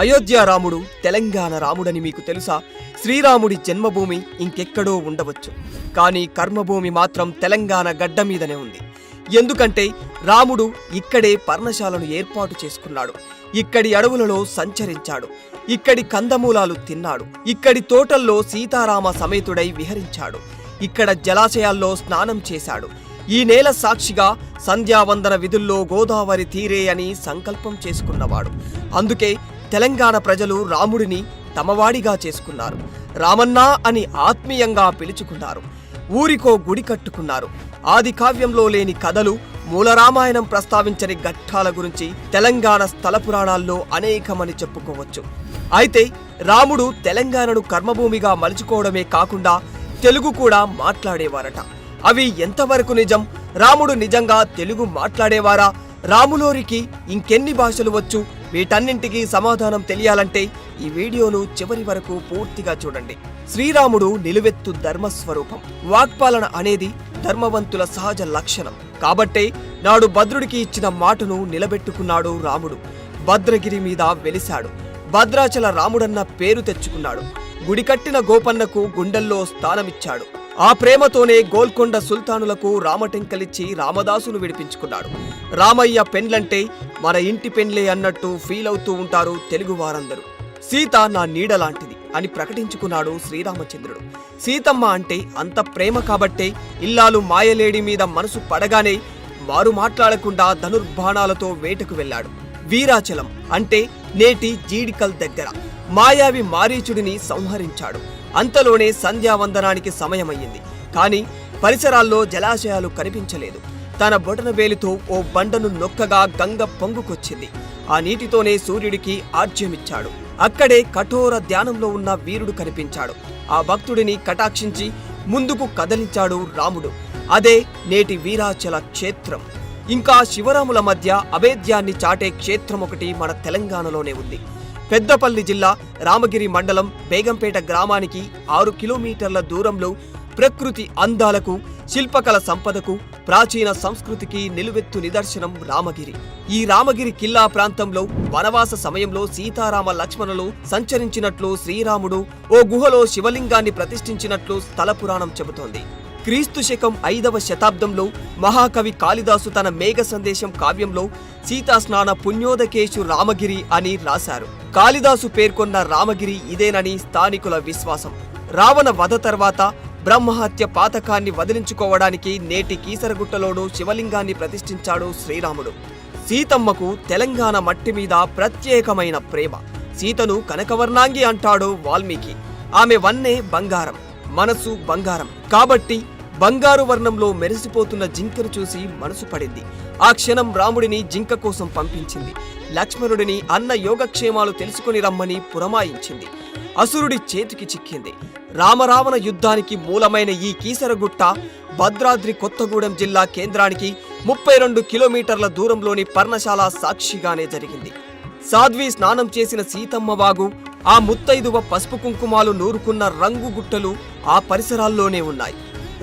అయోధ్య రాముడు తెలంగాణ రాముడని మీకు తెలుసా? శ్రీరాముడి జన్మభూమి ఇంకెక్కడో ఉండవచ్చు, కానీ కర్మభూమి మాత్రం తెలంగాణ గడ్డ మీదనే ఉంది. ఎందుకంటే రాముడు ఇక్కడే పర్ణశాలను ఏర్పాటు చేసుకున్నాడు. ఇక్కడి అడవులలో సంచరించాడు. ఇక్కడి కందమూలాలు తిన్నాడు. ఇక్కడి తోటల్లో సీతారామ సమేతుడై విహరించాడు. ఇక్కడ జలాశయాల్లో స్నానం చేశాడు. ఈ నేల సాక్షిగా సంధ్యావందన విధుల్లో గోదావరి తీరే అని సంకల్పం చేసుకున్నవాడు. అందుకే తెలంగాణ ప్రజలు రాముడిని తమవాడిగా చేసుకున్నారు. రామన్నా అని ఆత్మీయంగా పిలుచుకున్నారు. ఊరికో గుడి కట్టుకున్నారు. ఆది కావ్యంలో లేని కథలు, మూల రామాయణం ప్రస్తావించని ఘట్టాల గురించి తెలంగాణ స్థల పురాణాల్లో అనేకమని చెప్పుకోవచ్చు. అయితే రాముడు తెలంగాణను కర్మభూమిగా మలుచుకోవడమే కాకుండా తెలుగు కూడా మాట్లాడేవారట. అవి ఎంతవరకు నిజం? రాముడు నిజంగా తెలుగు మాట్లాడేవారా? రాములోరికి ఇంకెన్ని భాషలు వచ్చు? వీటన్నింటికీ సమాధానం తెలియాలంటే ఈ వీడియోను చివరి వరకు పూర్తిగా చూడండి. శ్రీరాముడు నిలువెత్తు ధర్మస్వరూపం. వాక్పాలన అనేది ధర్మవంతుల సహజ లక్షణం. కాబట్టే నాడు భద్రుడికి ఇచ్చిన మాటను నిలబెట్టుకున్నాడు రాముడు. భద్రగిరి మీద వెలిశాడు. భద్రాచల రాముడన్న పేరు తెచ్చుకున్నాడు. గుడి కట్టిన గోపన్నకు గుండెల్లో స్థానమిచ్చాడు. ఆ ప్రేమతోనే గోల్కొండ సుల్తానులకు రామటెంకలిచ్చి రామదాసును విడిపించుకున్నాడు. రామయ్య పెండ్లంటే మన ఇంటి పెండ్లే అన్నట్టు ఫీల్ అవుతూ ఉంటారు తెలుగు వారందరూ. సీత నా నీడలాంటిది అని ప్రకటించుకున్నాడు శ్రీరామచంద్రుడు. సీతమ్మ అంటే అంత ప్రేమ కాబట్టే ఇల్లాలు మాయలేడి మీద మనసు పడగానే వారు మాట్లాడకుండా ధనుర్బాణాలతో వేటకు వెళ్లాడు. వీరాచలం అంటే నేటి జీడికల్ దగ్గర మాయావి మారీచుడిని సంహరించాడు. అంతలోనే సంధ్యావందనానికి సమయమయ్యింది. కానీ పరిసరాల్లో జలాశయాలు కనిపించలేదు. తన బొటనవేలితో ఓ బండను నొక్కగా గంగ పొంగుకొచ్చింది. ఆ నీటితోనే సూర్యుడికి ఆర్జ్యమిచ్చాడు. అక్కడే కఠోర ధ్యానంలో ఉన్న వీరుడు కనిపించాడు. ఆ భక్తుడిని కటాక్షించి ముందుకు కదలించాడు రాముడు. అదే నేటి వీరాచల క్షేత్రం. ఇంకా శివరాముల మధ్య అభేద్యాన్ని చాటే క్షేత్రం ఒకటి మన తెలంగాణలోనే ఉంది. పెద్దపల్లి జిల్లా రామగిరి మండలం బేగంపేట గ్రామానికి 6 కిలోమీటర్ల దూరంలో ప్రకృతి అందాలకు, శిల్పకళ సంపదకు, ప్రాచీన సంస్కృతికి నిలువెత్తు నిదర్శనం రామగిరి. ఈ రామగిరి కిల్లా ప్రాంతంలో వనవాస సమయంలో సీతారామ లక్ష్మణులు సంచరించినట్లు, శ్రీరాముడు ఓ గుహలో శివలింగాన్ని ప్రతిష్ఠించినట్లు స్థల పురాణం చెబుతోంది. క్రీస్తు శకం 5వ శతాబ్దంలో మహాకవి కాళిదాసు తన మేఘ సందేశం కావ్యంలో సీతాస్నాన పుణ్యోదకేశు రామగిరి అని రాశారు. కాళిదాసు పేర్కొన్న రామగిరి ఇదేనని స్థానికుల విశ్వాసం. రావణ వధ తర్వాత బ్రహ్మహత్య పాతకాన్ని వదిలించుకోవడానికి నేటి కీసరగుట్టలోనూ శివలింగాన్ని ప్రతిష్ఠించాడు శ్రీరాముడు. సీతమ్మకు తెలంగాణ మట్టి మీద ప్రత్యేకమైన ప్రేమ. సీతను కనకవర్ణాంగి అంటాడు వాల్మీకి. ఆమె వన్నే బంగారం, మనసు బంగారం కాబట్టి బంగారు వర్ణంలో మెరిసిపోతున్న జింకను చూసి మనసు పడింది. ఆ క్షణం రాముడిని జింక కోసం పంపించింది. లక్ష్మణుడిని అన్న యోగక్షేమాలు తెలుసుకుని రమ్మని పురమాయించింది. అసురుడి చేతికి చిక్కింది. రామరావణ యుద్ధానికి మూలమైన ఈ కీసరగుట్ట భద్రాద్రి కొత్తగూడెం జిల్లా కేంద్రానికి 32 కిలోమీటర్ల దూరంలోని పర్ణశాల సాక్షిగానే జరిగింది. సాధ్వి స్నానం చేసిన సీతమ్మ వాగు, ఆ ముత్తైదువ పసుపు కుంకుమాలు నూరుకున్న రంగు గుట్టలు ఆ పరిసరాల్లోనే ఉన్నాయి.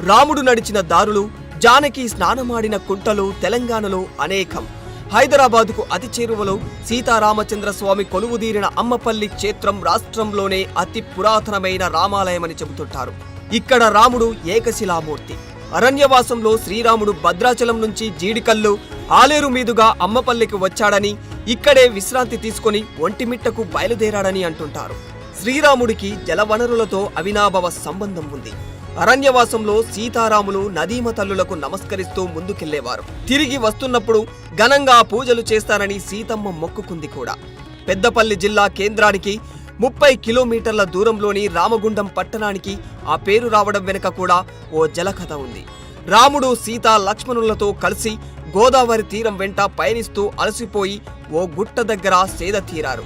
రాముడు నడిచిన దారులు, జానకి స్నానమాడిన కుంటలు తెలంగాణలో అనేకం. హైదరాబాదుకు అతి చేరువలో సీతారామచంద్ర స్వామి కొలువుదీరిన అమ్మపల్లి క్షేత్రం రాష్ట్రంలోనే అతి పురాతనమైన రామాలయమని చెబుతుంటారు. ఇక్కడ రాముడు ఏకశిలామూర్తి. అరణ్యవాసంలో శ్రీరాముడు భద్రాచలం నుంచి జీడికల్లు, ఆలేరు మీదుగా అమ్మపల్లికి వచ్చాడని, ఇక్కడే విశ్రాంతి తీసుకుని ఒంటిమిట్టకు బయలుదేరాడని అంటుంటారు. శ్రీరాముడికి జలవనరులతో అవినాభావ సంబంధం ఉంది. అరణ్యవాసంలో సీతారాములు నదీమ తల్లులకు నమస్కరిస్తూ ముందుకెళ్లేవారు. తిరిగి వస్తున్నప్పుడు ఘనంగా పూజలు చేస్తారని సీతమ్మ మొక్కుకుంది కూడా. పెద్దపల్లి జిల్లా కేంద్రానికి 30 కిలోమీటర్ల దూరంలోని రామగుండం పట్టణానికి ఆ పేరు రావడం వెనుక కూడా ఓ జలకథ ఉంది. రాముడు సీత లక్ష్మణులతో కలిసి గోదావరి తీరం వెంట పయనిస్తూ అలసిపోయి ఓ గుట్ట దగ్గర సేద తీరారు.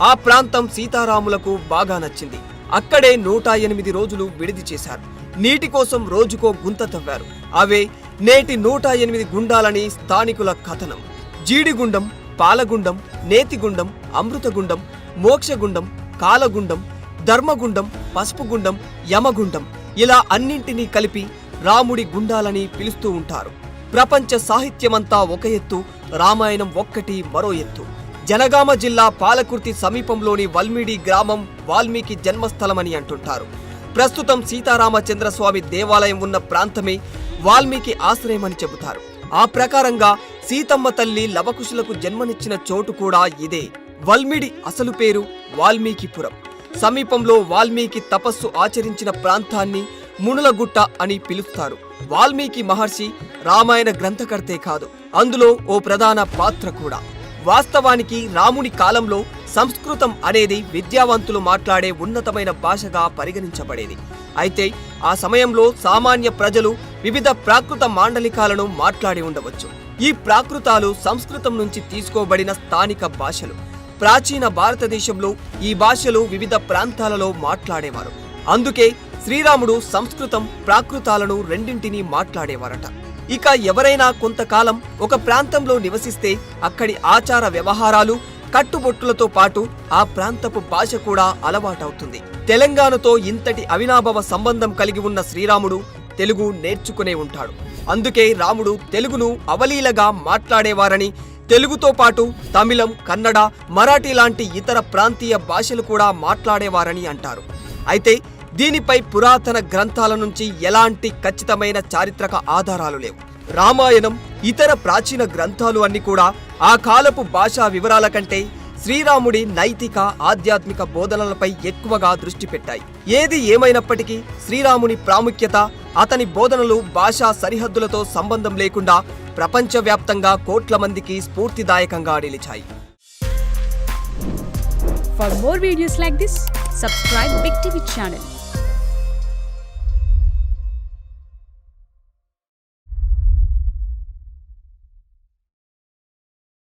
ఆ ప్రాంతం సీతారాములకు బాగా నచ్చింది. అక్కడే 108 రోజులు విడిది చేశారు. నీటి కోసం రోజుకో గుంత తవ్వారు. అవే నేటి 108 గుండాలని స్థానికుల కథనం. జీడిగుండం, పాలగుండం, నేతిగుండం, అమృతగుండం, మోక్షగుండం, కాలగుండం, ధర్మగుండం, పసుపుగుండం, యమగుండం ఇలా అన్నింటినీ కలిపి రాముడి గుండాలని పిలుస్తూ ఉంటారు. ప్రపంచ సాహిత్యమంతా ఒక ఎత్తు, రామాయణం ఒక్కటి మరో ఎత్తు. జనగామ జిల్లా పాలకుర్తి సమీపంలోని వల్మిడి గ్రామం వాల్మీకి జన్మస్థలమని అంటుంటారు. ప్రస్తుతం సీతారామచంద్రస్వామి దేవాలయం ఉన్న ప్రాంతమే వాల్మీకి ఆశ్రయమని చెబుతారు. ఆ ప్రకారంగా సీతమ్మ తల్లి లవకుశులకు జన్మనిచ్చిన చోటు కూడా ఇదే. వల్మిడి అసలు పేరు వాల్మీకిపురం. సమీపంలో వాల్మీకి తపస్సు ఆచరించిన ప్రాంతాన్ని మునులగుట్ట అని పిలుస్తారు. వాల్మీకి మహర్షి రామాయణ గ్రంథకర్తే కాదు, అందులో ఓ ప్రధాన పాత్ర కూడా. వాస్తవానికి రాముని కాలంలో సంస్కృతం అనేది విద్యావంతులు మాట్లాడే ఉన్నతమైన భాషగా పరిగణించబడేది. అయితే ఆ సమయంలో సామాన్య ప్రజలు వివిధ ప్రాకృత మాండలికాలను మాట్లాడి ఉండవచ్చు. ఈ ప్రాకృతాలు సంస్కృతం నుంచి తీసుకోబడిన స్థానిక భాషలు. ప్రాచీన భారతదేశంలో ఈ భాషలు వివిధ ప్రాంతాలలో మాట్లాడేవారు. అందుకే శ్రీరాముడు సంస్కృతం ప్రాకృతాలను రెండింటినీ మాట్లాడేవారట. ఇక ఎవరైనా కొంతకాలం ఒక ప్రాంతంలో నివసిస్తే అక్కడి ఆచార వ్యవహారాలు, కట్టుబొట్టులతో పాటు ఆ ప్రాంతపు భాష కూడా అలవాటవుతుంది. తెలంగాణతో ఇంతటి అవినాభావ సంబంధం కలిగి ఉన్న శ్రీరాముడు తెలుగు నేర్చుకునే ఉంటాడు. అందుకే రాముడు తెలుగును అవలీలగా మాట్లాడేవారని, తెలుగుతో పాటు తమిళం, కన్నడ, మరాఠీ లాంటి ఇతర ప్రాంతీయ భాషలు కూడా మాట్లాడేవారని అంటారు. అయితే దీనిపై పురాతన గ్రంథాల నుంచి ఎలాంటి ఖచ్చితమైన చారిత్రక ఆధారాలు లేవు. రామాయణం, ఇతర ప్రాచీన గ్రంథాలు అన్ని కూడా ఆ కాలపు భాషా వివరాల కంటే శ్రీరాముడి నైతిక, ఆధ్యాత్మిక బోధనలపై ఎక్కువగా దృష్టి పెట్టాయి. ఏది ఏమైనప్పటికీ శ్రీరాముని ప్రాముఖ్యత, అతని బోధనలు భాషా సరిహద్దులతో సంబంధం లేకుండా ప్రపంచవ్యాప్తంగా కోట్ల మందికి స్ఫూర్తిదాయకంగా నిలిచాయి. For more videos like this, subscribe Big TV channel.